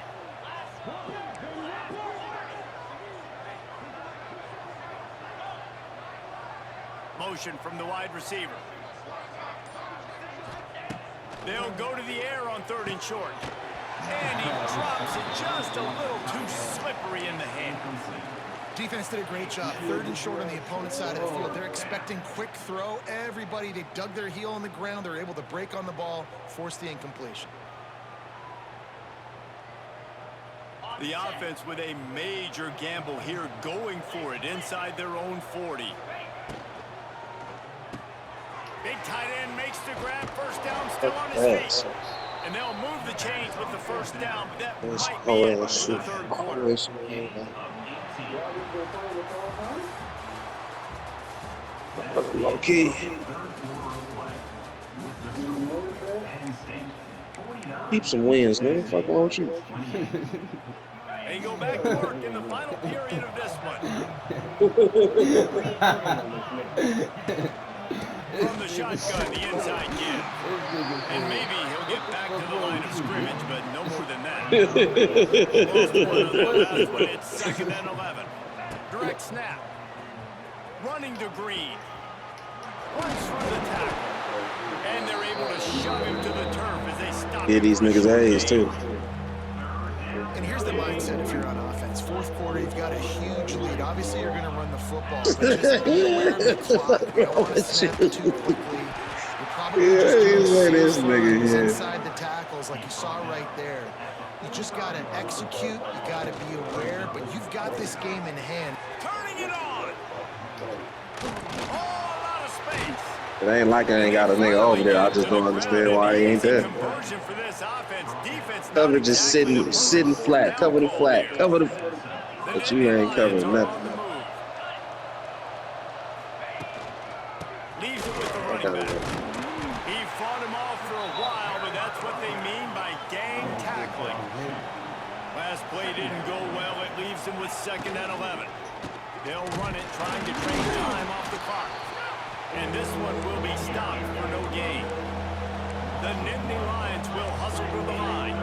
Motion from the wide receiver. They'll go to the air on third and short. And he drops it just a little too slippery in the hands. Defense did a great job. Third and short on the opponent's side of the field. They're expecting quick throw. Everybody, they dug their heel on the ground. They're able to break on the ball, force the incompletion. The offense with a major gamble here, going for it inside their own 40. Big tight end makes the grab. First down, still on his feet. And they'll move the chains with the first down, but that might be it for the third quarter. Okay. Keep some wins, man. Fuck wrong with you? They go back to work in the final period of this one. From the shotgun, the inside give. And maybe he'll get back to the line of scrimmage, but no more than that. Lost one on the last one. It's 2nd and 11. Direct snap. Running to Green. Runs through the tackle. And they're able to shove him to the turf as they stop him. Yeah, these niggas' ass, too. And here's the mindset if you're on offense. Fourth quarter, you've got a huge lead. Obviously, you're going to run the football, but just be aware of the clock. You don't want to snap too quickly. You're probably just doing inside the tackles like you saw right there. You just got to execute. You got to be aware, but you've got this game in hand. Turning it on. Oh, a lot of space. It ain't like I ain't got a nigga over there. I just don't understand why he ain't there. Cover just sitting flat. Cover the flat. Cover the. But you ain't covering nothing. Leaves it with the running back. He fought him off for a while, but that's what they mean by gang tackling. Last play didn't go well. It leaves him with 2nd and 11. They'll run it, trying to trade time off the clock. And this one will be stopped for no gain. The Nittany Lions will hustle to the line.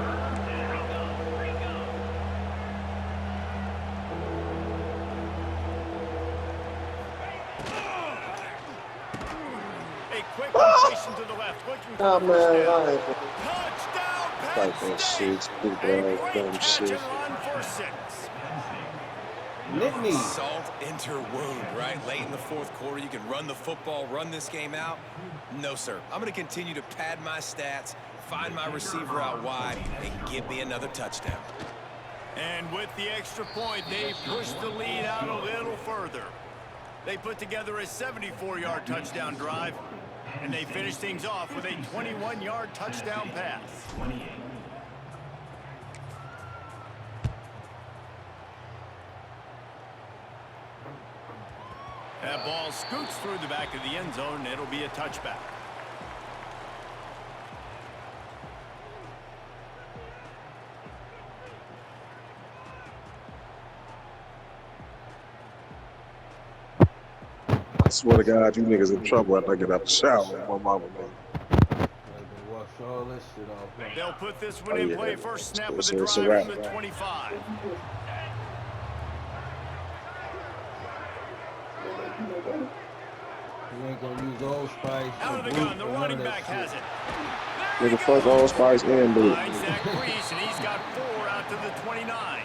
A quick completion to the left. Looking for Oh, man, touchdown pass. like that shit. Stupid ass dumb shit. Nittany. Salt into wound, right? Late in the fourth quarter, you can run the football, run this game out. No, sir. I'm going to continue to pad my stats, find my receiver out wide, and give me another touchdown. And with the extra point, they push the lead out a little further. They put together a 74-yard touchdown drive, and they finish things off with a 21-yard touchdown pass. 28. That ball scoots through the back of the end zone, and it'll be a touchback. I swear to God, you niggas in trouble after I get out the shower with my mama, man. Wash all that shit off. They'll put this one in play. First snap of the It's a drive wrap. from the 25. You ain't gonna use Old Spice. Out of the gun, the running back has it. Nigga, fuck Old Spice and Blue. Finds that crease, and he's got 4 out to the 29.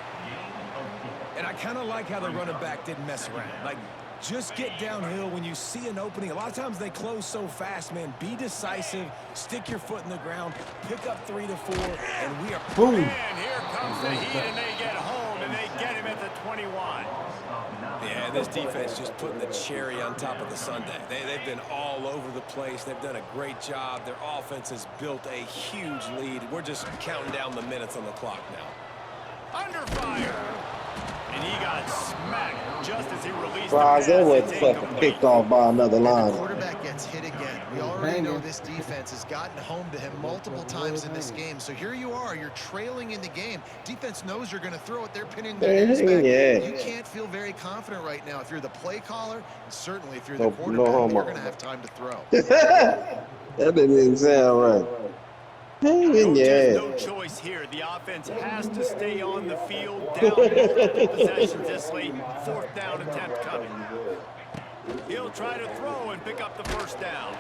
And I kind of like how the running back didn't mess around. Like, just get downhill when you see an opening. A lot of times they close so fast, man. Be decisive, stick your foot in the ground, pick up 3 to 4, and we are... Boom. And here comes the heat, and they get home, and they get him at the 21. Yeah, this defense just putting the cherry on top of the sundae. They've been all over the place. They've done a great job. Their offense has built a huge lead. We're just counting down the minutes on the clock now. Under fire. And he got smacked just as he released the Bro, pass. that was It's fucking incomplete. picked off by another And the line. quarterback gets hit again. We already know this defense has gotten home to him multiple times in this game. So here you are, you're trailing in the game. Defense knows you're going to throw it. They're pinning their ears back. You can't feel very confident right now if you're the play caller, and certainly if you're the quarterback, you're going to have time to throw. That didn't sound right. Hanging your There's ass. no choice here. The offense has to stay on the field. Down multiple possessions this late. 4th down attempt coming. He'll try to throw and pick up the first down.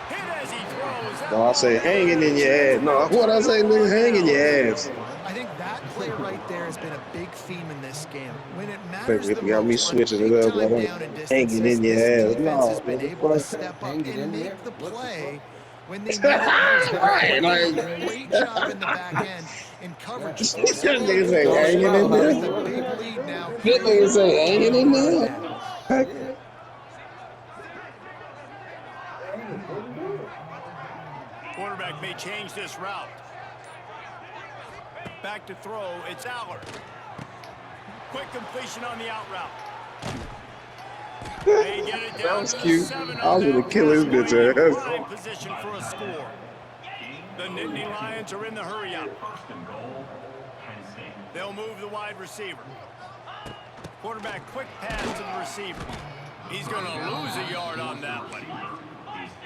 Hit as he throws. No, I say hanging in your ass. No, what I say, nigga, hanging your ass. I think that play right there has been a big theme in this game. When it matters Think the you got me most, on switching it big up, time like, down and hanging distances, in your this ass. defense No, has been nigga, able to fuck. step up Hanging and in make there? the What the play fuck? when they need it most. Right, like- Great job in the back end. in coverage. That Forced nigga say Don't hanging smile, in there. It's a Hollywood. big lead now. That Here nigga say hanging in there. Heck, Quarterback may change this route. Back to throw, it's Allard. Quick completion on the out route. They get it that down was to the cute. 7 I on was gonna that kill his play, bitch putting in ass. prime position for a score. The Nittany Lions are in the hurry up. First and goal, Penn State. They'll move the wide receiver. Quarterback quick pass to the receiver. He's going to lose a yard on that one.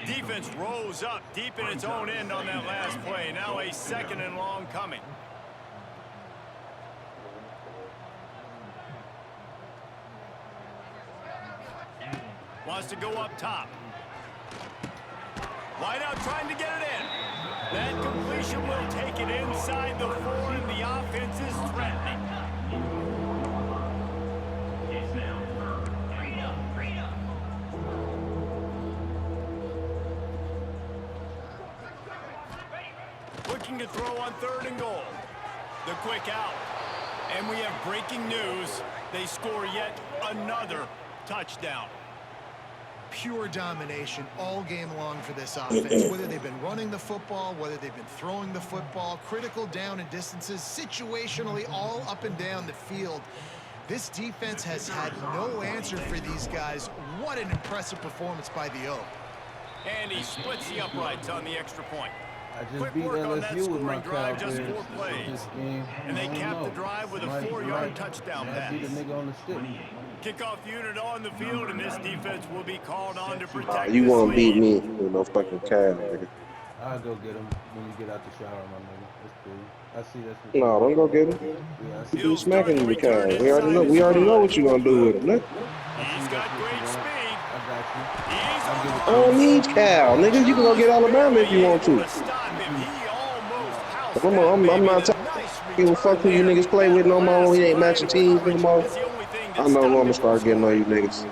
Defense rose up deep in its own end on that last play. Now a 2nd and long coming. Wants to go up top. Wide out trying to get it in. That completion will take it inside the 4, and the offense is threatening. It's now third and goal. Looking to throw on 3rd and goal. The quick out. And we have breaking news. They score yet another touchdown. pure domination all game long for this offense. Whether they've been running the football, whether they've been throwing the football, critical down and distances, situationally all up and down the field. This defense has had no answer for these guys. What an impressive performance by the O. And he splits the uprights on the extra point. I just Quick beat work on that LSU with my scoring drive, just Cowboys 4 plays. this game. And they I don't cap the know. drive with a Might- 4-yard might- touchdown might pass. beat a nigga on the stick. Kickoff unit on the field, and this defense will be called on to protect You this won't beat lead. me with no fucking cow, nigga. I'll go get him when you get out the shower, my nigga. That's cool. I see that's what No, don't go get him. Yeah, I see. You smacking him with cow. We already know what you gonna do with him, nigga. He's got great speed. I got you. He's I'll give it I don't need cow, nigga. You can go get Alabama if you want to. stop him. He almost housed I'm that not baby. telling Nice you fuck who you return niggas play with no more. He ain't matching teams no more. That's the only thing that I know stopped I'm gonna him start from getting on you scoring. niggas.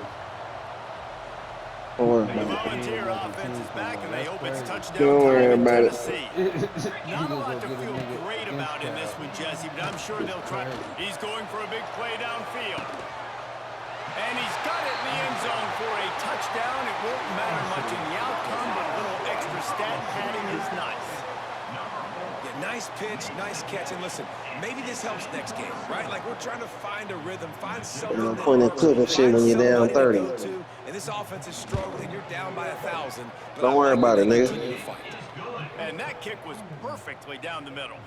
Don't worry The about it. Volunteer offense is back, and they hope it's touchdown Don't worry time in about it. Tennessee. Not a lot to feel great about in this one, Jesse, but I'm sure they'll try. He's going for a big play downfield. And he's got it in the end zone for a touchdown. It won't matter much in the outcome, but a little extra stat padding is nice. Yeah, nice pitch, nice catch. And listen, maybe this helps next game, right? Like, we're trying to find a rhythm, find something that point and works, click and shit find when you're down somebody to 30. go to. And this offense is struggling. You're down by 1,000. but Don't I worry like about that it, they nigga. continue to fight. And that kick was perfectly down the middle.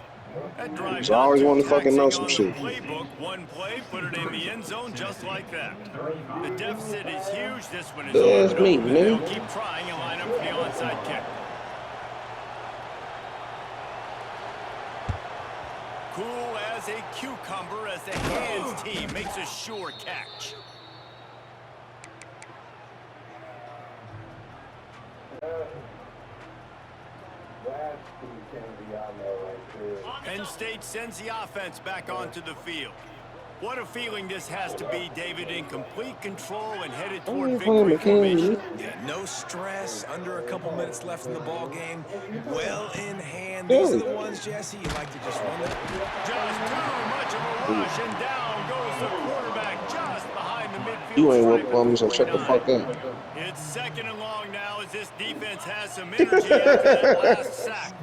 That drive So I always not too wanted to fucking know taxing some on the shit. Playbook, one play, put it in the end zone just like that. The deficit is huge. This one is Yeah, it's on me, and they'll nigga. keep trying and line up for the onside kick. Cool as a cucumber as the hands team makes a sure catch. Penn State sends the offense back onto the field. What a feeling this has to be, David, in complete control and headed toward victory formation. Yeah, no stress, under a couple minutes left in the ball game. Well in hand. These are the ones, Jesse, you like to just run them. Just too much of a rush, and down goes the quarterback just behind the midfield. You ain't stripe worth for me, so at shut the 49. fuck up. It's 2nd and long now as this defense has some energy after that last sack.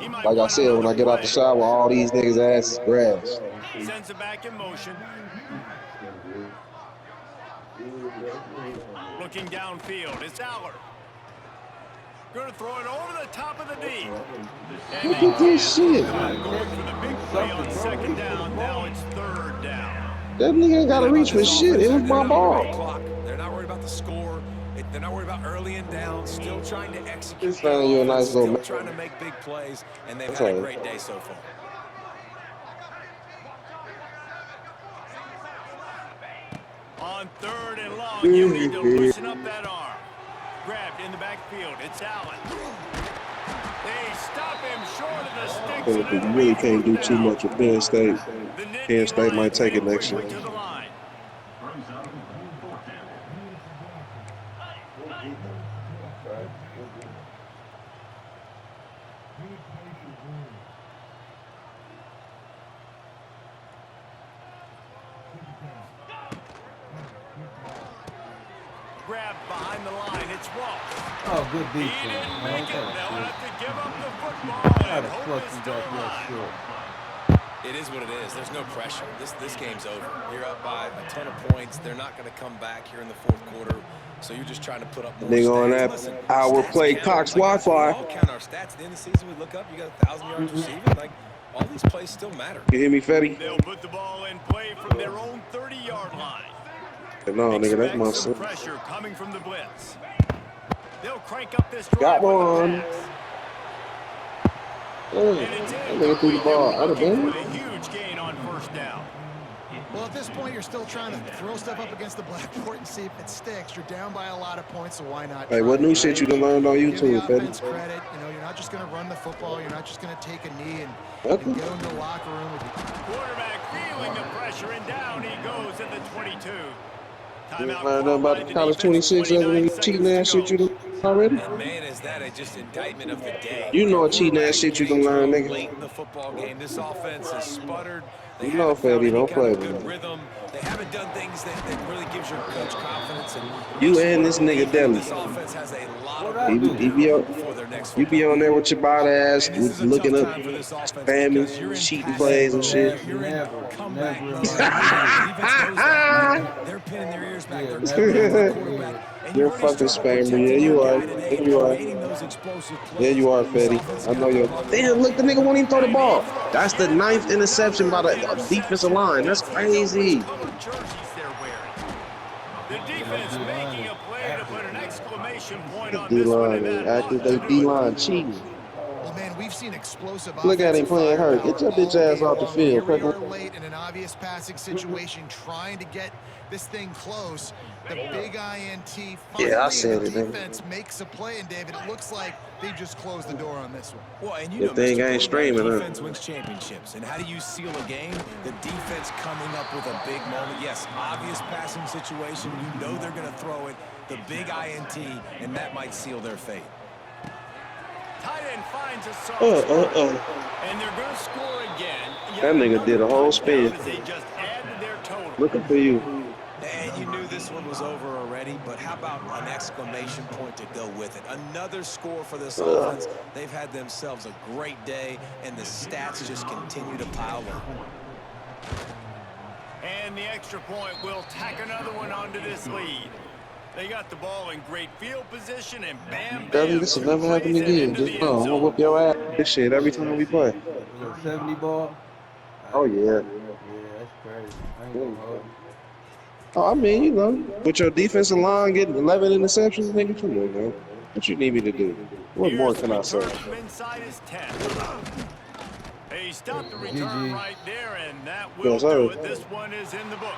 He might Like I want said, when I another get out the play. shower, all these niggas' ass is grass. Sends it back in motion. Looking downfield, it's Allard. Going to throw it over the top of the D. And Look at this shit. going for the big play on 2nd down. Now it's 3rd down. That nigga ain't gotta reach for shit. It was my ball. Clock. They're not worried about the score. They're not worried about early and down. Still trying to execute. Just found you a nice little Still trying to make big plays, and they've That's had a all. great day so far. On 3rd and long, you need to loosen up that arm. Grabbed in the backfield, it's Allen. They stop him short of the sticks. But and you it'll really be can't do 4th too down. much with Penn State. The Nittany Penn State might Lions take it headed next year. quickly to the line. Brings up 4th down. grab behind the line. It's Ross. Oh, good He defense, didn't man. make it. That They'll was have to give up the football, good. How and the hope fuck is you still got that alive. short? It is what it is. There's no pressure. This game's over. You're up by a ton of points. They're not going to come back here in the fourth quarter. So you're just trying to put up more Nigga on stats. that Listen, hour stats play count. Cox Like, Wi-Fi. we all count our stats. At the end of the season, we look up, you got 1,000 yards receiving. Like, all these plays still matter. You hear me, Fetty? They'll put the ball in play from their own 30-yard line. No, nigga, that's my Expect some son. pressure coming from the blitz. They'll crank up this drive Got with one. the pass. That And it's nigga threw the incomplete. ball They were out of looking for bounds. the huge gain on first down. Well, at this point, you're still trying to throw stuff up against the blackboard and see if it sticks. You're down by a lot of points, so why not Hey, try what it, new right? shit you done learned on Give the YouTube, offense Fetty? credit. You know, you're not just going to run the football. You're not just going to take a knee and Nothing. go into the locker room with you. Quarterback feeling the pressure, and down he goes at the 22. You Timeout learned called about by the the college defense, 26 other 29 than cheating ass seconds shit to you go. done already? And man, is that a just indictment of the day. You know When what cheating ass quarterback shit you getting done learned, drilled nigga. late in the football game. This offense has sputtered. They You know, haven't found Fetty, any don't kind play of with good me. rhythm. They haven't done things that really gives your coach confidence. And You makes and wanna this nigga believe that Deli. this offense has a lot of What'd I work to do? He be do on, before their next you football be on game. there with your bot ass, And this is a looking tough up, time for this offense because you're spamming, in cheating passing plays and mode. shit. You're in comeback Never in mode. my The career. defense knows that. Like, they're pinning their ears back. Yeah, They're never counting in on my the career. quarterback. And You're you've a already fucking struggled spammer. Yeah, protecting your you are. guy today Yeah, and you are. creating those explosive Yeah, plays. you are, This Fetty. offense is I gonna know have to you. buckle Damn, up. look, the nigga won't even throw the And he ball. throws That's the yet 9th interception by another the defensive interception. line. That's Dempsey, he knows crazy. which color jerseys they're wearing. The defense making a play to put an exclamation point on this one, D-line and ain't that ought active. to They do it. D-line cheating. Well, man, we've seen explosive Look at him offensive playing hurt. firepower Get your bitch all ass game off the long. And here field. we Quick. are late in an obvious passing situation, trying to get this thing close. The big INT. Finally, Yeah, I said the it, nigga. defense makes a play, and David, it looks like they just closed the door on this one. Well, and you That know, thing Mr. ain't Quarterback, streaming, huh? defense wins championships. And how do you seal a game? The defense coming up with a big moment. Yes, obvious passing situation. You know they're going to throw it. The big INT, and that might seal their fate. Tight end finds a soft spot, and they're going to score again. Yet That nigga did a whole touchdown spin. as they just add to their total. Looking for you. And you knew this one was over already, but how about an exclamation point to go with it? Another score for this offense. They've had themselves a great day, and the stats just continue to pile on. And the extra point will tack another one onto this lead. They got the ball in great field position, and bam, Deli, bam, this will 2 never happen plays and again. into Just the know, end I'm gonna zone. whoop your ass. This shit every time we play. Was it 70 ball? Oh, yeah. Yeah, that's crazy. I ain't gonna hold you. Oh, I mean, you know, with your defensive line getting 11 interceptions, nigga, come on, man. What you need me to do? What more Here's can the I say? return from inside his 10. They stopped the return GG. right there, and that will Yes, do sir. it. This one is in the books.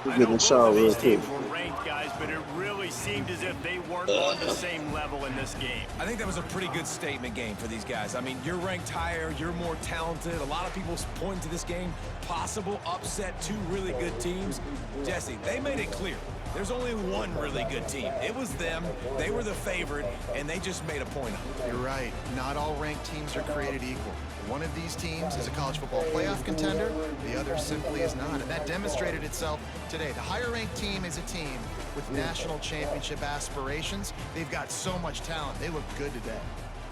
We'll I get know in the both shower of real these quick. teams were ranked, guys, but it really seemed as if they weren't on the same level in this game. I think that was a pretty good statement game for these guys. I mean, you're ranked higher, you're more talented. A lot of people point to this game, possible upset, 2 really good teams. Jesse, they made it clear. There's only one really good team. It was them. They were the favorite, and they just made a point of it. You're right. Not all ranked teams are created equal. One of these teams is a college football playoff contender. The other simply is not. And that demonstrated itself today. The higher ranked team is a team with national championship aspirations. They've got so much talent. They look good today.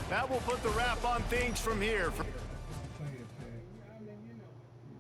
That will put the wrap on things from here.